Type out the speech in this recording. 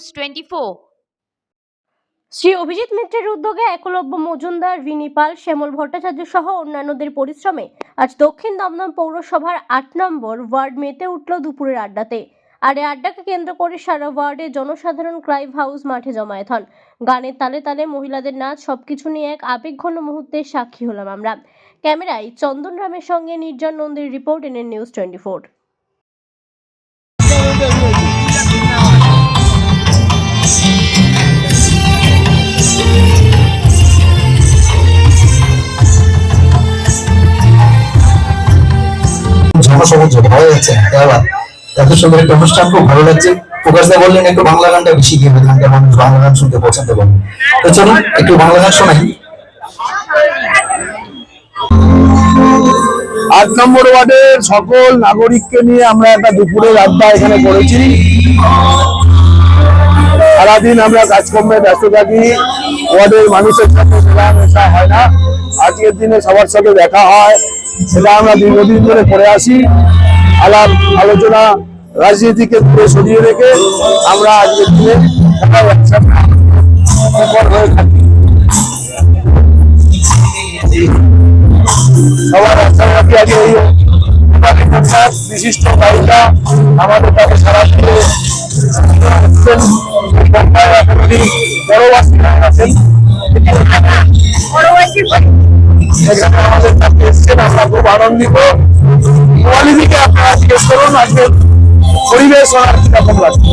News 24। Shri Abhijit মিত্রের উদ্যোগে একলব্য মজুমদার, রিনি পাল, শ্যামল ভট্টাচার্য সহ অন্যান্যদের পরিশ্রমে আজ দক্ষিণ দমদম পৌরসভার ৮ নম্বর ওয়ার্ড মেতে উঠল দুপুরের আড্ডাতে। আর এই আড্ডাকে কেন্দ্র করে সারা ওয়ার্ডে জনসাধারণ ক্লাইভ হাউস মাঠে জমায়েত হন। গানের তালে তালে মহিলাদের নাচ, সবকিছু নিয়ে এক আবেগঘন মুহূর্তের সাক্ষী হলাম আমরা। ক্যামেরায় চন্দন রামের সঙ্গে নির্জন নন্দীর রিপোর্ট, NN News 24। জনসমুদ্র ভালো যাচ্ছে এত সুন্দর একটা অনুষ্ঠান, খুব ভালো লাগছে। প্রকাশদা বললেন একটু বাংলা গানটা বেশি গেবে, গানটা মানুষ বাংলা গান শুনতে পছন্দ করে। তো চলুন একটু বাংলা গান শোনাই। ৮ নম্বর ওয়ার্ডের সকল নাগরিককে নিয়ে আমরা একটা দুপুরের আড্ডা এখানে করেছি। সারাদিন আমরা কাজকর্মে ব্যস্ত থাকি, ওয়ার্ডের মানুষের সাথে মেলামেশা হয় না। আজকের দিনে সবার সাথে দেখা হয়, সেটা আমরা দীর্ঘদিন ধরে করে আসি। আলাপ আলোচনা, রাজনীতিকে দূরে সরিয়ে রেখে আমরা আজকের দিনে সবাই একসাথে হয়ে থাকি। সবার একসাথে আগে এই বিশিষ্ট গায়িকা আমাদের কাছে সারা দিয়ে আছেন, আমাদের কাছে এসছেন। আমরা খুব আনন্দিত। কোয়ালিটিকে আপনারা জিজ্ঞেস করুন আজকে পরিবেশ ওনার কিরকম লাগছে।